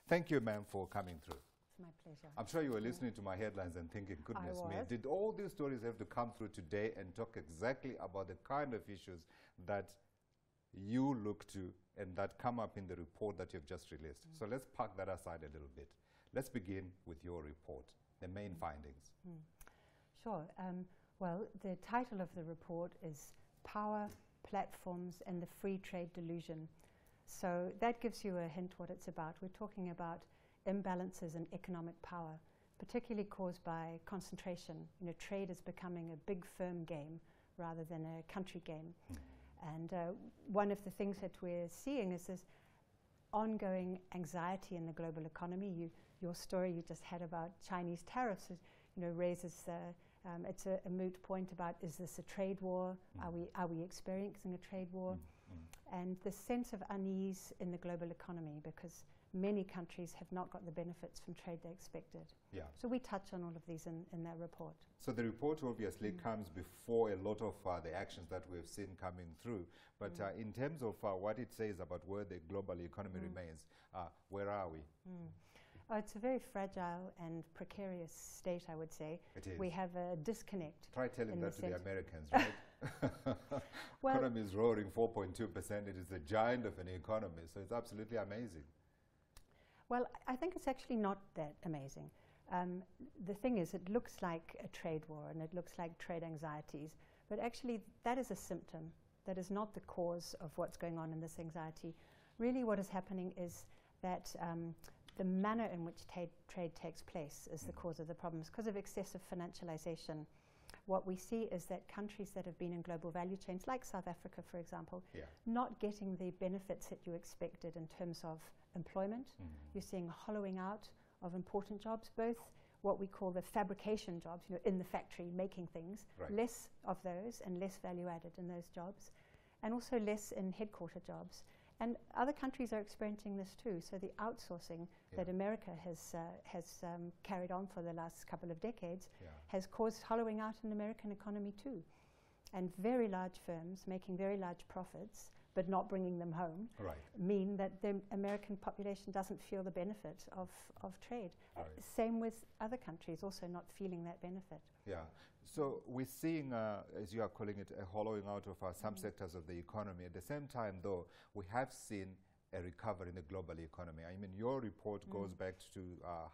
Thank you, ma'am, for coming through. It's my pleasure. I'm sure you were listening to my headlines and thinking, goodness me, did all these stories have to come through today and talk exactly about the kind of issues that you look to and that come up in the report that you've just released? So let's park that aside a little bit. Let's begin with your report, the main findings. Sure. Well, the title of the report is Power, Platforms and the Free Trade Delusion. So that gives you a hint what it's about. We're talking about imbalances in economic power, particularly caused by concentration. You know, trade is becoming a big firm game rather than a country game. And one of the things that we're seeing is this ongoing anxiety in the global economy. Your story you just had about Chinese tariffs is, raises it's a moot point about, is this a trade war? Are we experiencing a trade war? And the sense of unease in the global economy, because many countries have not got the benefits from trade they expected. Yeah. So we touch on all of these in that report. So the report obviously comes before a lot of the actions that we've seen coming through. But in terms of what it says about where the global economy remains, where are we? Oh, it's a very fragile and precarious state, I would say. It is. We have a disconnect. Try telling that to the Americans, right? Well, economy is roaring 4.2%. It is a giant of an economy, so it's absolutely amazing. Well, I think it's actually not that amazing. The thing is, it looks like a trade war and it looks like trade anxieties, but actually that is a symptom. That is not the cause of what's going on in this anxiety. Really what is happening is that the manner in which trade takes place is the cause of the problems. Because of excessive financialization, what we see is that countries that have been in global value chains, like South Africa, for example, not getting the benefits that you expected in terms of employment. You're seeing hollowing out of important jobs, both what we call the fabrication jobs, in the factory making things, less of those and less value added in those jobs, and also less in headquarter jobs. And other countries are experiencing this too. So the outsourcing that America has carried on for the last couple of decades has caused hollowing out in the American economy too. And very large firms making very large profits but not bringing them home mean that the American population doesn't feel the benefit of trade. Same with other countries also not feeling that benefit. Yeah. So we're seeing, as you are calling it, a hollowing out of some sectors of the economy. At the same time, though, we have seen a recovery in the global economy. I mean, your report goes back to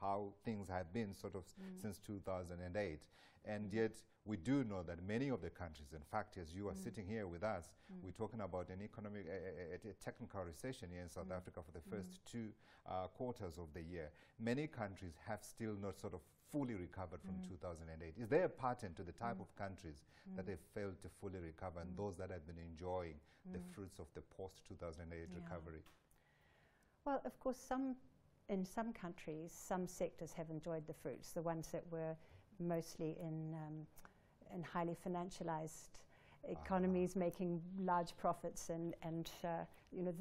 how things have been sort of since 2008. And yet, we do know that many of the countries, in fact, as you are sitting here with us, we're talking about an economic, a technical recession here in South Africa for the first two quarters of the year. Many countries have still not sort of fully recovered from 2008. Is there a pattern to the type of countries that have failed to fully recover and those that have been enjoying the fruits of the post-2008 recovery? Well, of course, in some countries, some sectors have enjoyed the fruits, the ones that were mostly in highly financialized economies making large profits, and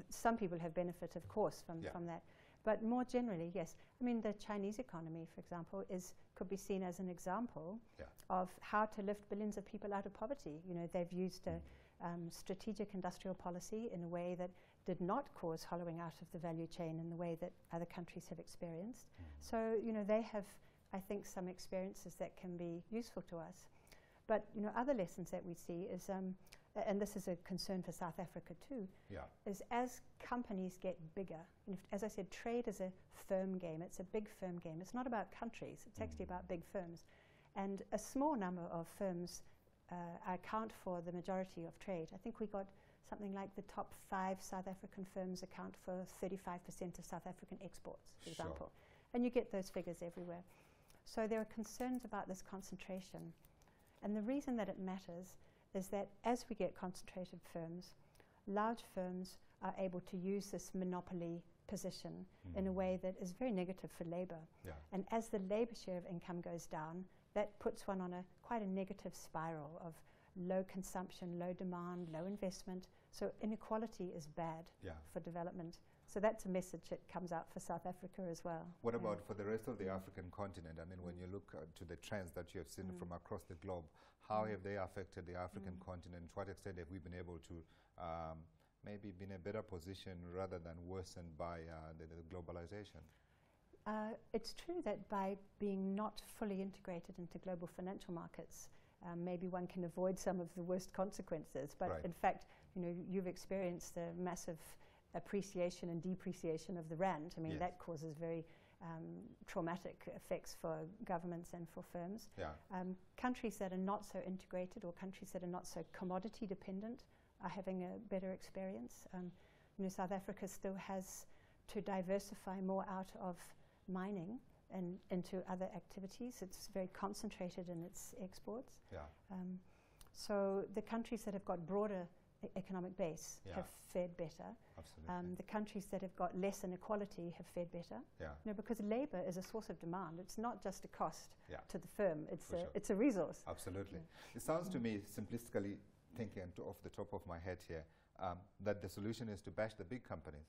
some people have benefit, of course, from that. But more generally, yes. I mean, the Chinese economy, for example, could be seen as an example of how to lift billions of people out of poverty. They've used a strategic industrial policy in a way that did not cause hollowing out of the value chain in the way that other countries have experienced. So, they have, I think, some experiences that can be useful to us. But, other lessons that we see is, and this is a concern for South Africa too, is as companies get bigger, as I said, trade is a firm game. It's a big firm game. It's not about countries. It's actually about big firms. And a small number of firms account for the majority of trade. I think we got something like the top 5 South African firms account for 35% of South African exports, for example. And you get those figures everywhere. So there are concerns about this concentration. And the reason that it matters is that as we get concentrated firms, large firms are able to use this monopoly position in a way that is very negative for labor. And as the labor share of income goes down, that puts one on quite a negative spiral of low consumption, low demand, low investment. So inequality is bad for development. So that's a message that comes out for South Africa as well. What about for the rest of the African continent? I mean, when you look to the trends that you have seen from across the globe, how have they affected the African continent? To what extent have we been able to maybe be in a better position rather than worsened by the globalization? It's true that by being not fully integrated into global financial markets, maybe one can avoid some of the worst consequences. But Right. in fact, you've experienced the massive appreciation and depreciation of the rand. I mean, Yes. that causes very traumatic effects for governments and for firms. Yeah. Countries that are not so integrated or countries that are not so commodity dependent are having a better experience. South Africa still has to diversify more out of mining and into other activities. It's very concentrated in its exports. Yeah. So the countries that have got broader economic base Yeah. have fared better. Absolutely. The countries that have got less inequality have fared better. Yeah. Because labor is a source of demand. It's not just a cost Yeah. to the firm. It's For sure. it's a resource. Absolutely. It sounds to me, simplistically thinking off the top of my head here, that the solution is to bash the big companies.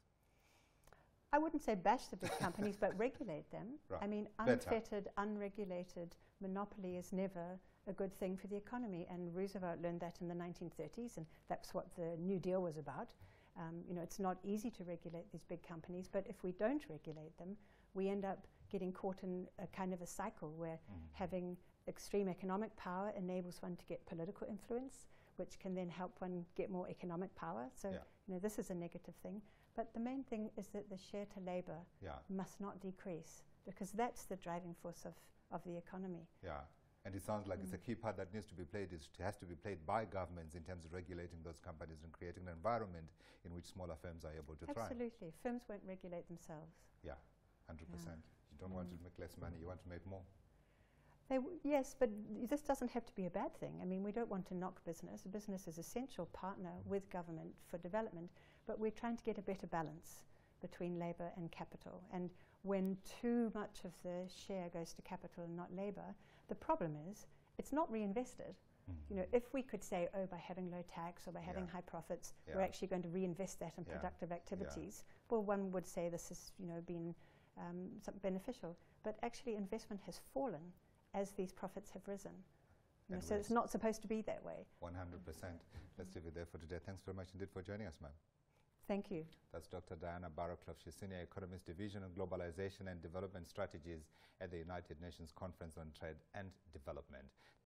I wouldn't say bash the big companies, but regulate them. Right. I mean, Better. unfettered, unregulated monopoly is never a good thing for the economy. And Roosevelt learned that in the 1930s, and that's what the New Deal was about. It's not easy to regulate these big companies, but if we don't regulate them, we end up getting caught in a kind of a cycle where having extreme economic power enables one to get political influence, which can then help one get more economic power. So, Yeah. this is a negative thing. But the main thing is that the share to labor Yeah. must not decrease, because that's the driving force of the economy. Yeah. And it sounds like it's a key part that needs to be played, has to be played by governments in terms of regulating those companies and creating an environment in which smaller firms are able to thrive. Absolutely. Firms won't regulate themselves. Yeah, 100%. You don't want to make less money, you want to make more. Yes, but this doesn't have to be a bad thing. I mean, we don't want to knock business. Business is an essential partner with government for development, but we're trying to get a better balance between labor and capital. And when too much of the share goes to capital and not labor, the problem is it's not reinvested. If we could say, by having low tax or by having high profits, we're actually going to reinvest that in productive activities, well, one would say this has been beneficial. But actually investment has fallen as these profits have risen. So it's not supposed to be that way. 100%. Let's leave it there for today. Thanks very much indeed for joining us, ma'am. Thank you. That's Dr. Diana Barrowclough. She's Senior Economist, Division on Globalization and Development Strategies at the United Nations Conference on Trade and Development.